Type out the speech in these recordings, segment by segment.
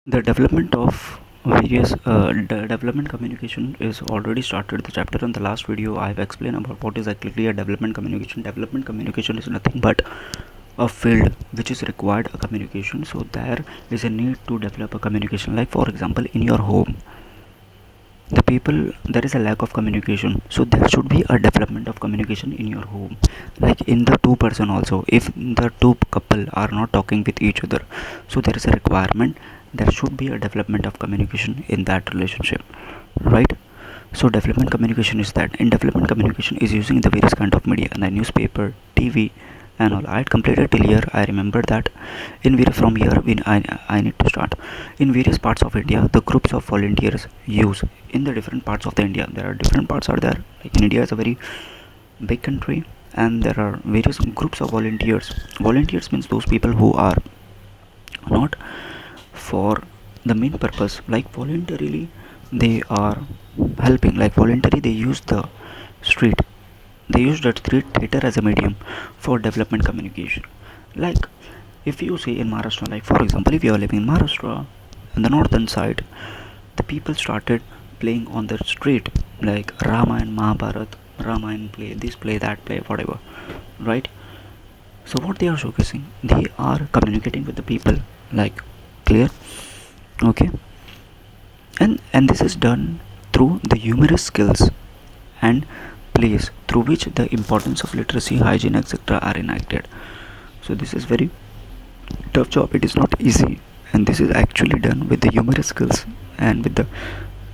The development of various development communication is already started. The chapter in the last video I have explained about what is actually a development communication. Development communication is nothing but a field which is required a communication. So there is a need to develop a communication. Like for example, in your home, the people, there is a lack of communication, so there should be a development of communication in your home. Like in the two person also, if the two couple are not talking with each other, so there is a requirement, there should be a development of communication in that relationship, right? So development communication is that. In development communication is using the various kind of media, the newspaper, TV, and all. I had completed till here. I remember that from here when I need to start. In various parts of India, the groups of volunteers use in the different parts of the India. There are different parts are there. Like in India is a very big country, and there are various groups of volunteers. Volunteers means those people who are not for the main purpose, like voluntarily they are helping. Like voluntarily they use the street, they use the street theater as a medium for development communication. Like if you say in Maharashtra, like for example, if you are living in Maharashtra in the northern side, the people started playing on the street like Ramayana, Mahabharat, Ramayana play, this play, that play, whatever, right? So what they are showcasing, they are communicating with the people, like, clear? Okay. And this is done through the humorous skills and plays through which the importance of literacy, hygiene, etc. are enacted. So this is very tough job, it is not easy, and this is actually done with the humorous skills and with the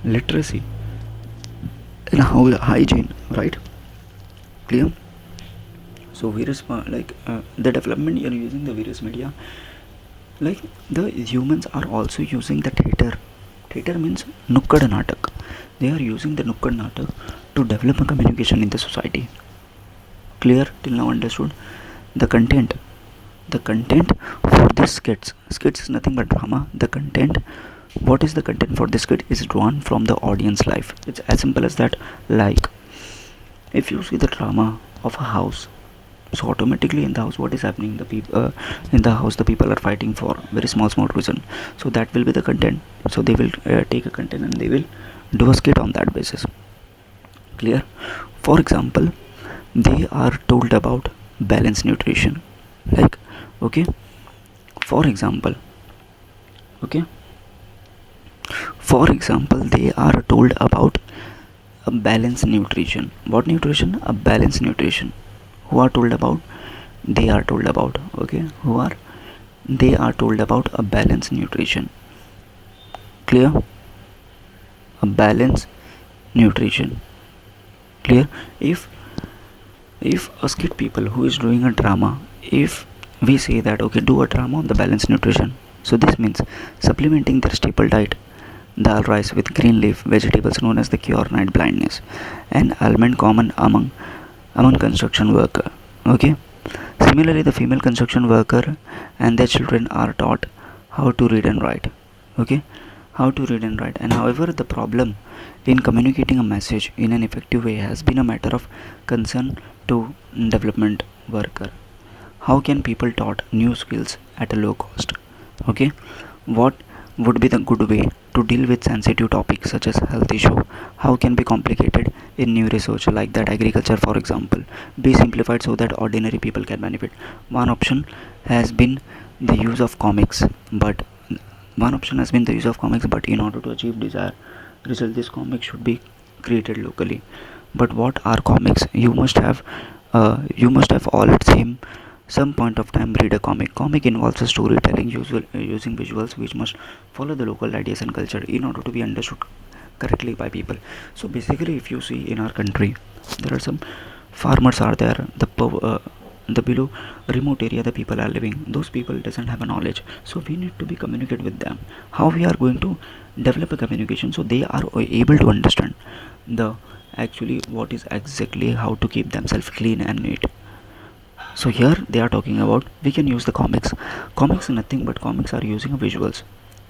literacy and how hygiene, right? Clear? So various the development, you're using the various media, like the humans are also using the theater. Theater means nukkad natak. They are using the nukkad natak to develop a communication in the society. Clear till now? Understood? The content, the content for this skits is nothing but drama. The content, what is the content for this skit, is drawn from the audience life. It's as simple as that. Like if you see the drama of a house, so automatically in the house what is happening, the people in the house, the people are fighting for very small reason. So that will be the content. So they will take a content and they will do a skit on that basis. Clear? For example, they are told about balanced nutrition, like, okay, for example, okay, for example, they are told about a balanced nutrition. What nutrition? A balanced nutrition. Who are told about? They are told about, okay, who are, they are told about a balanced nutrition. Clear? A balanced nutrition. Clear? If a skit people who is doing a drama, if we say that okay, do a drama on the balanced nutrition, so this means supplementing their staple diet, dal rice with green leaf vegetables known as the cure night blindness, and almond common among construction worker. Okay. Similarly, the female construction worker and their children are taught how to read and write. Okay, how to read and write. And however, the problem in communicating a message in an effective way has been a matter of concern to development worker. How can people taught new skills at a low cost? Okay, what would be the good way to deal with sensitive topics such as health issue? How can be complicated in new research like that agriculture, for example, be simplified so that ordinary people can benefit? One option has been the use of comics, but in order to achieve desired result, this comic should be created locally. But what are comics? You must have all at some point of time read a comic. Comic involves a storytelling using visuals which must follow the local ideas and culture in order to be understood correctly by people. So basically, if you see in our country, there are some farmers are there, the below remote area the people are living, those people doesn't have a knowledge, so we need to be communicate with them. How we are going to develop a communication so they are able to understand the actually what is exactly how to keep themselves clean and neat. So here they are talking about we can use the comics. Comics is nothing but comics are using visuals,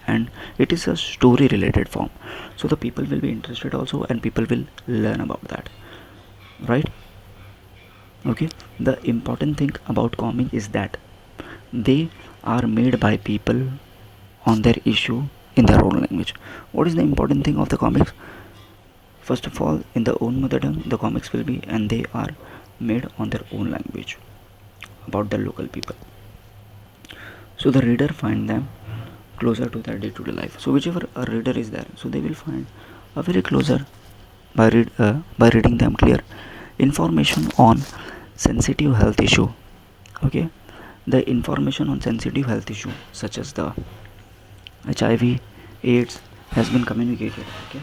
and it is a story related form, so the people will be interested also and people will learn about that, right? Okay. The important thing about comic is that they are made by people on their issue in their own language. What is the important thing of the comics? First of all, in the own mother tongue, the comics will be, and they are made on their own language about the local people. So the reader find them closer to their day-to-day life. So whichever a reader is there, so they will find a very closer by reading them clear information on sensitive health issue. Okay, the information on sensitive health issue such as the HIV, AIDS has been communicated. Okay,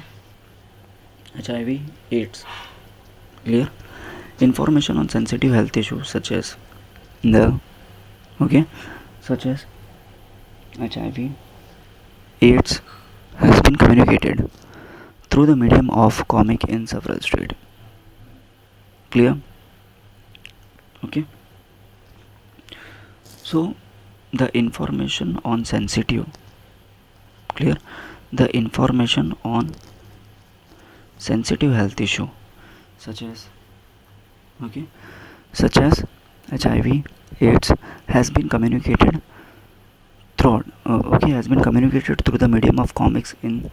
HIV, AIDS, clear. Information on sensitive health issues such as the such as HIV, AIDS has been communicated through the medium of comic in several states. Clear? Okay. So the information on sensitive, clear? The information on sensitive health issue such as HIV, AIDS has been communicated through the medium of comics in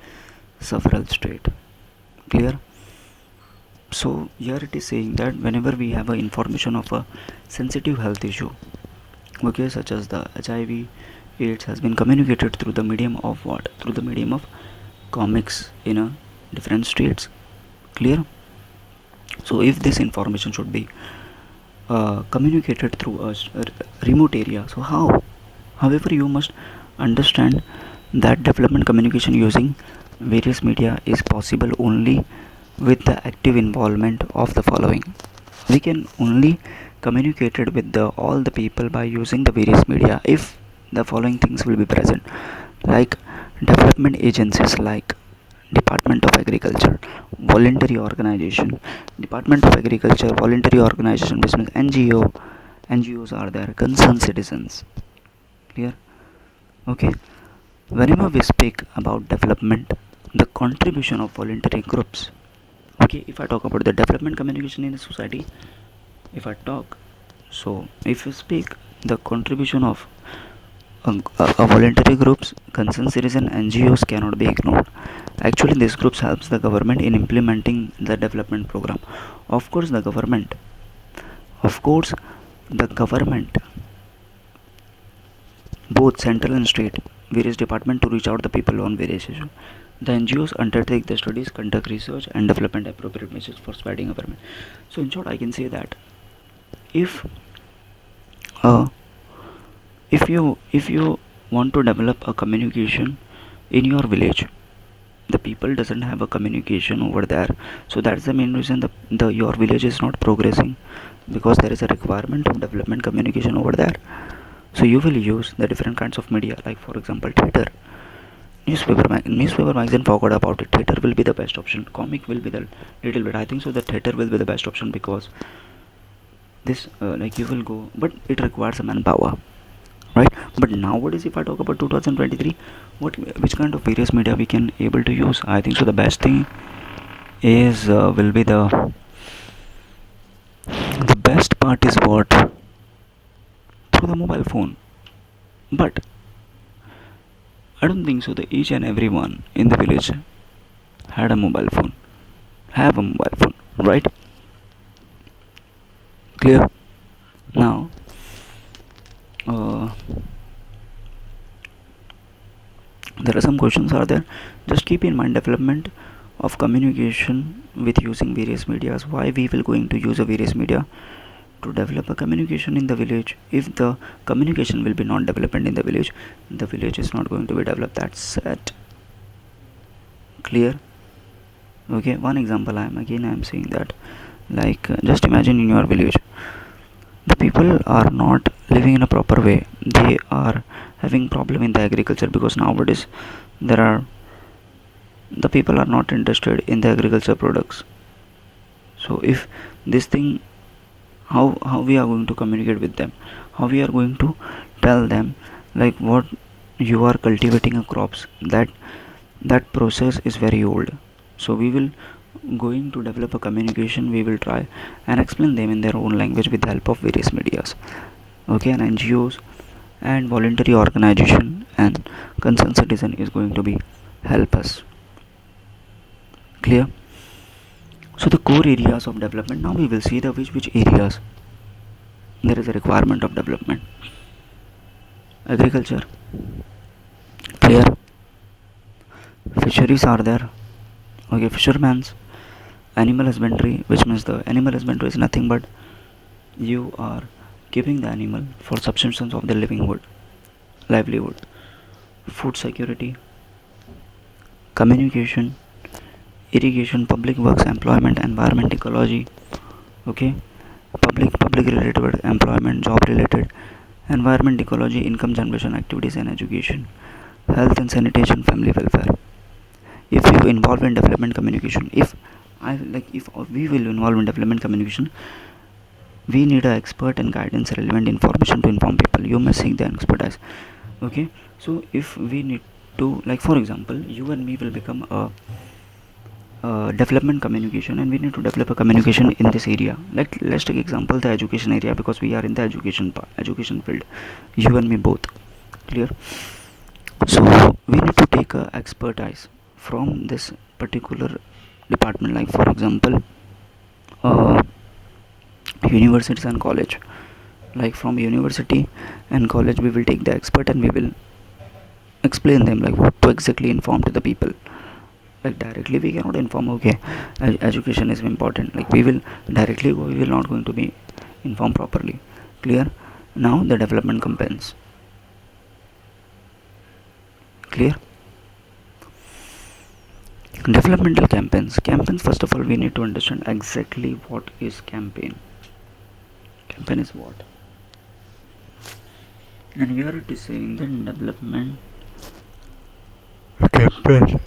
several states. Clear? So here it is saying that whenever we have a information of a sensitive health issue, such as the HIV, AIDS has been communicated through the medium of what? Through the medium of comics in a different states. Clear? So if this information should be communicated through a remote area, so how? However, you must understand that development communication using various media is possible only with the active involvement of the following. We can only communicate it with all the people by using the various media if the following things will be present, like development agencies like Department of Agriculture, voluntary organization, Department of Agriculture, voluntary organization, business, NGOs are there, concerned citizens. Clear? Okay. Whenever we speak about development, the contribution of voluntary groups. Okay, if I talk about the development communication in the society, if you speak the contribution of voluntary groups, concerned citizen, NGOs cannot be ignored. Actually, these groups helps the government in implementing the development program. Of course, the government, both central and state, various departments to reach out the people on various issues. The NGOs undertake the studies, conduct research, and development appropriate messages for spreading awareness. So, in short, I can say that if you want to develop a communication in your village, the people doesn't have a communication over there, so that's the main reason the your village is not progressing, because there is a requirement of development communication over there. So you will use the different kinds of media, like for example theater, newspaper magazine, forgot about it. Theater will be the best option, comic will be the little bit, I think so the theater will be the best option, because this like you will go, but it requires a manpower, right? But nowadays, if I talk about 2023, which kind of various media we can able to use, I think so the best thing is will be the best part is what, through the mobile phone. But I don't think so that each and everyone in the village have a mobile phone, right? Clear? Now there are some questions are there. Just keep in mind development of communication with using various medias. Why we will going to use a various media to develop a communication in the village? If the communication will be not development in the village is not going to be developed. That's it. Clear? Okay, one example I am saying that, like just imagine in your village the people are not living in a proper way, they are having problem in the agriculture, because nowadays the people are not interested in the agriculture products. So if this thing, how we are going to communicate with them, how we are going to tell them like what you are cultivating a crops, that process is very old. So we will going to develop a communication, we will try and explain them in their own language with the help of various medias. Okay, and NGOs and voluntary organization and concerned citizen is going to be help us. Clear? So the core areas of development, now we will see the which areas there is a requirement of development. Agriculture, clear. Fisheries are there, okay. Fishermen's, animal husbandry, which means the animal husbandry is nothing but you are keeping the animal for subsistence of the livelihood. Food security, communication, irrigation, public works, employment, environment, ecology, okay. Public related, employment, job related, environment, ecology, income generation, activities and education, health and sanitation, family welfare. If you involve in development communication, if we will involve in development communication, we need a expert and guidance relevant information to inform people. You must seek the expertise, okay. So if we need to, like for example, you and me will become a development communication, and we need to develop a communication in this area. Let's take example the education area, because we are in the education field, you and me both. Clear? So we need to take a expertise from this particular department, like for example uh, universities and college. Like from university and college we will take the expert and we will explain them like what to exactly inform to the people. Like directly we cannot inform, okay, education is important, like we will directly go, we will not going to be informed properly. Clear? Now the development campaigns. Clear? Developmental campaigns, first of all we need to understand exactly what is campaign. Campaign is what, and we are saying the development campaign.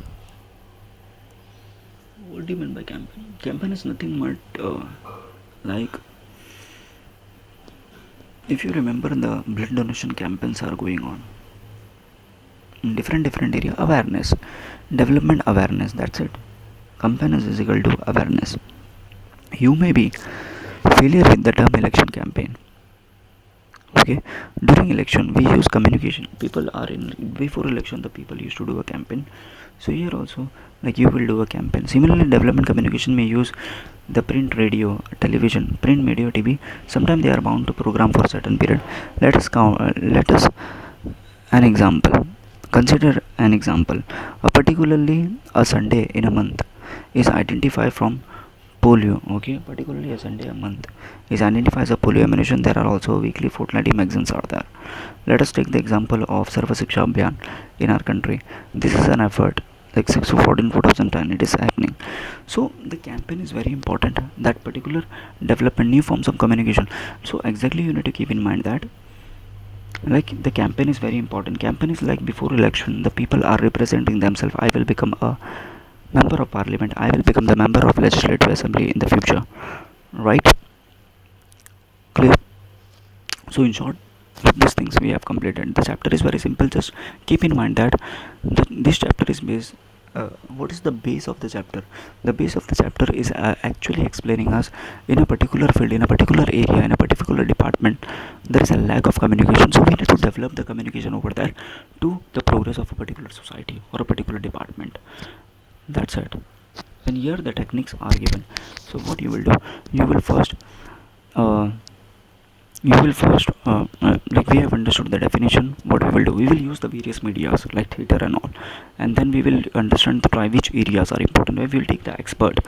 What do you mean by campaign? Campaign is nothing but like, if you remember, the blood donation campaigns are going on in different area. Awareness, development awareness, that's it. Campaign is equal to awareness. You may be familiar with the term election campaign, okay. During election we use communication, people are in, before election the people used to do a campaign. So here also, like you will do a campaign. Similarly, development communication may use the print, radio, television, print media, TV. Sometimes they are bound to program for a certain period. Let us an example. Consider an example. Particularly a Sunday in a month is identified from polio, okay. Particularly a Sunday a month is identified as a polio immunization. There are also weekly, fortnightly magazines are there. Let us take the example of Sarva Shiksha Abhiyan in our country. This is an effort like 6 to 14 2010 it is happening. So the campaign is very important, that particular development, new forms of communication. So exactly you need to keep in mind that like the campaign is very important. Campaign is like before election the people are representing themselves. I will become a member of parliament, I will become the member of legislative assembly in the future, right? Clear? So in short, with these things we have completed. The chapter is very simple. Just keep in mind that this chapter is based, what is the base of the chapter? The base of the chapter is actually explaining us, in a particular field, in a particular area, in a particular department there is a lack of communication, so we need to develop the communication over there to the progress of a particular society or a particular department. That's it. And here the techniques are given. So what you will do, you will first uh, like we have understood the definition. What we will do, we will use the various medias like theater and all, and then we will understand the which areas are important. We will take the expert,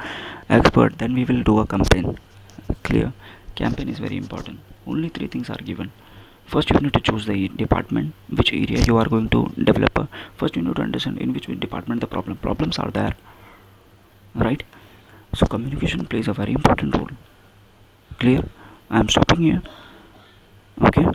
then we will do a campaign. Clear? Campaign is very important. Only three things are given. First you need to choose the department, which area you are going to develop. First you need to understand in which department the problems are there, right? So communication plays a very important role. Clear? I am stopping here, okay.